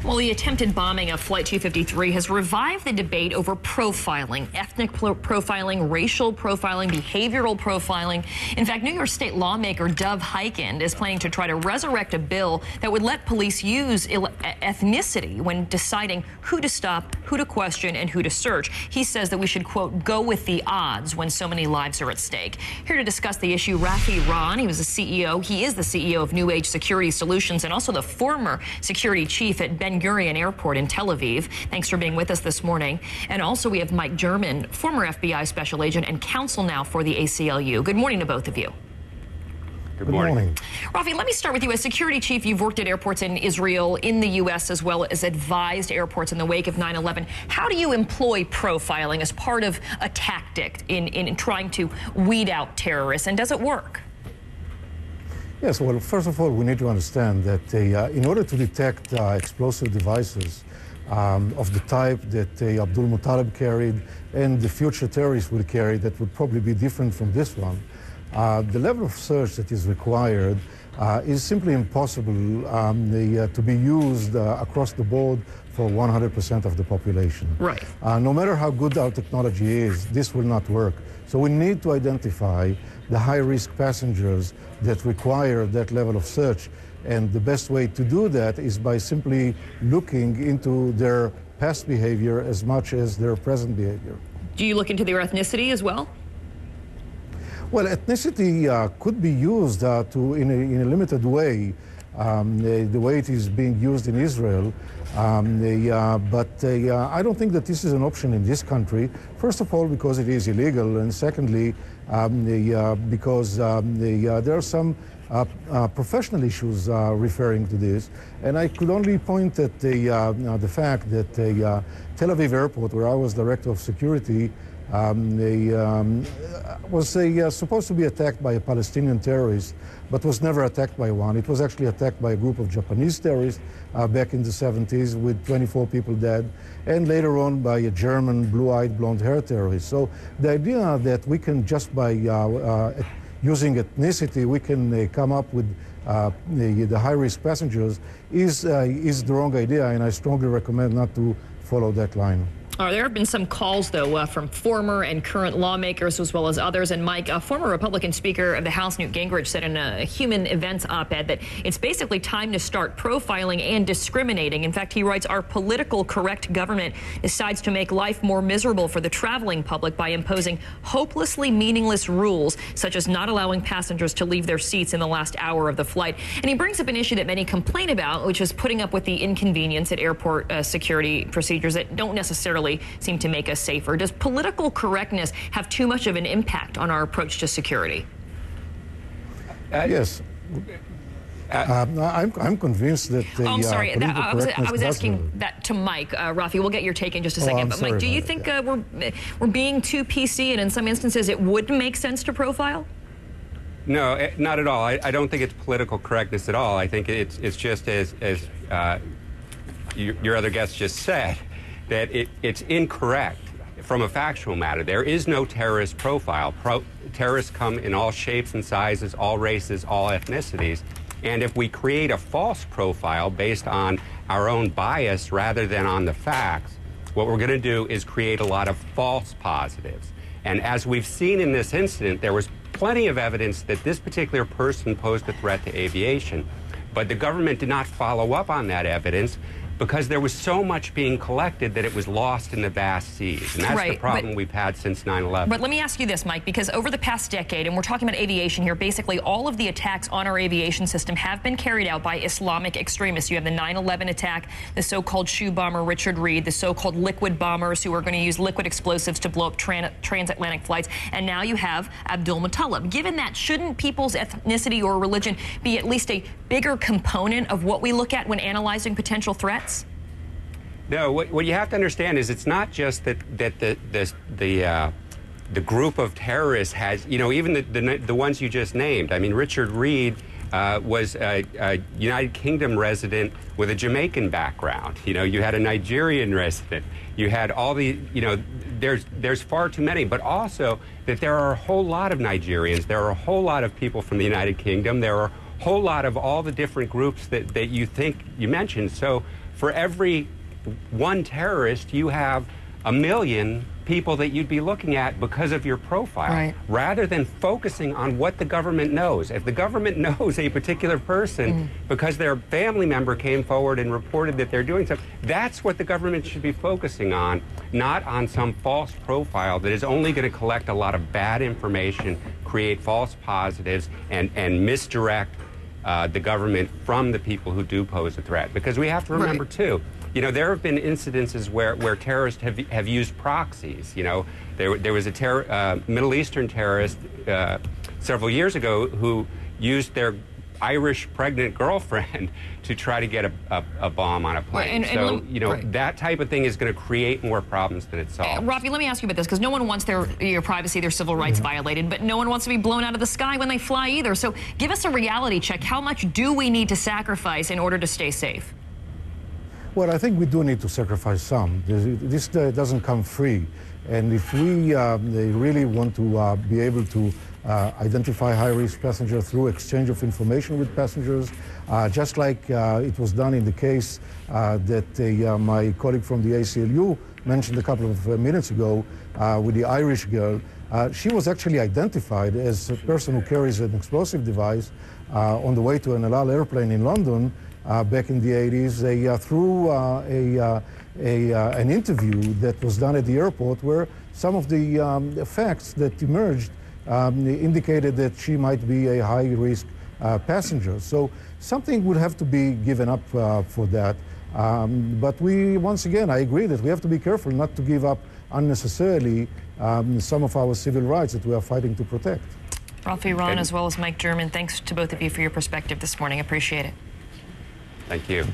Well, the attempted bombing of Flight 253 has revived the debate over profiling, ethnic profiling, racial profiling, behavioral profiling. In fact, New York State lawmaker Dov Hikind is planning to try to resurrect a bill that would let police use ethnicity when deciding who to stop, who to question, and who to search. He says that we should, quote, go with the odds when so many lives are at stake. Here to discuss the issue, Rafi Ron. He was the CEO. He is the CEO of New Age Security Solutions and also the former security chief at Ben Gurion Airport in Tel Aviv. Thanks for being with us this morning. And also we have Mike German, former FBI special agent and counsel now for the ACLU. Good morning to both of you. Good morning. Rafi, let me start with you. As security chief, you've worked at airports in Israel, in the U.S., as well as advised airports in the wake of 9/11. How do you employ profiling as part of a tactic in trying to weed out terrorists, and does it work? Yes, well, first of all, we need to understand that in order to detect explosive devices of the type that Abdul Muttalib carried and the future terrorists will carry that would probably be different from this one, the level of search that is required is simply impossible to be used across the board for 100% of the population. Right. No matter how good our technology is, this will not work. So we need to identify the high-risk passengers that require that level of search. And the best way to do that is by simply looking into their past behavior as much as their present behavior. Do you look into their ethnicity as well? Well, ethnicity could be used in a limited way, the way it is being used in Israel. But I don't think that this is an option in this country. First of all, because it is illegal, and secondly, because there are some professional issues referring to this. And I could only point at the fact that Tel Aviv Airport, where I was director of security, was supposed to be attacked by a Palestinian terrorist, but was never attacked by one. It was actually attacked by a group of Japanese terrorists back in the 70s with 24 people dead, and later on by a German blue-eyed, blonde-haired terrorist. So the idea that we can just by using ethnicity, we can come up with the high-risk passengers is the wrong idea, and I strongly recommend not to follow that line. There have been some calls, though, from former and current lawmakers as well as others. And Mike, a former Republican Speaker of the House, Newt Gingrich, said in a Human Events op-ed that it's basically time to start profiling and discriminating. In fact, he writes, our political correct government decides to make life more miserable for the traveling public by imposing hopelessly meaningless rules, such as not allowing passengers to leave their seats in the last hour of the flight. And he brings up an issue that many complain about, which is putting up with the inconvenience at airport security procedures that don't necessarily seem to make us safer. Does political correctness have too much of an impact on our approach to security? Yes. I'm convinced that I'm sorry. I was asking that to Mike. Rafi, we'll get your take in just a second. But Mike, do you think we're being too PC, and in some instances it would make sense to profile? No, not at all. I don't think it's political correctness at all. I think it's just as your other guest just said, that it's incorrect from a factual matter. There is no terrorist profile. Terrorists come in all shapes and sizes, all races, all ethnicities. And if we create a false profile based on our own bias rather than on the facts, what we're going to do is create a lot of false positives. And as we've seen in this incident, there was plenty of evidence that this particular person posed a threat to aviation. But the government did not follow up on that evidence because there was so much being collected that it was lost in the vast seas. And that's the problem we've had since 9/11. But let me ask you this, Mike, because over the past decade, and we're talking about aviation here, basically all of the attacks on our aviation system have been carried out by Islamic extremists. You have the 9/11 attack, the so-called shoe bomber Richard Reed, the so-called liquid bombers who are going to use liquid explosives to blow up transatlantic flights, and now you have Abdul Muttalib. Given that, shouldn't people's ethnicity or religion be at least a bigger component of what we look at when analyzing potential threats? No, what you have to understand is it's not just that the group of terrorists has, even the ones you just named. I mean, Richard Reed was a United Kingdom resident with a Jamaican background. You had a Nigerian resident. You had all the, there's far too many, but also that there are a whole lot of Nigerians. There are a whole lot of people from the United Kingdom. There are a whole lot of all the different groups that you mentioned. So for every one terrorist, you have a million people that you'd be looking at because of your profile, right, rather than focusing on what the government knows. If the government knows a particular person because their family member came forward and reported that they're doing something, that's what the government should be focusing on, not on some false profile that is only going to collect a lot of bad information, create false positives, and misdirect the government from the people who do pose a threat. Because we have to remember, too, you know, there have been incidences where terrorists have used proxies. You know, there was a Middle Eastern terrorist several years ago who used their Irish pregnant girlfriend to try to get a bomb on a plane. So, you know, that type of thing is going to create more problems than it solves. Rafi, let me ask you about this, because no one wants your privacy, their civil rights violated, but no one wants to be blown out of the sky when they fly either. So give us a reality check. How much do we need to sacrifice in order to stay safe? Well, I think we do need to sacrifice some. This doesn't come free. And if we really want to be able to identify high-risk passengers through exchange of information with passengers, just like it was done in the case that my colleague from the ACLU mentioned a couple of minutes ago with the Irish girl. She was actually identified as a person who carries an explosive device on the way to an El Al airplane in London back in the 80s through an interview that was done at the airport, where some of the facts that emerged indicated that she might be a high-risk passenger. So something would have to be given up for that. But once again, I agree that we have to be careful not to give up unnecessarily some of our civil rights that we are fighting to protect. Rafi Ron, as well as Mike German, thanks to both of you for your perspective this morning. Appreciate it. Thank you.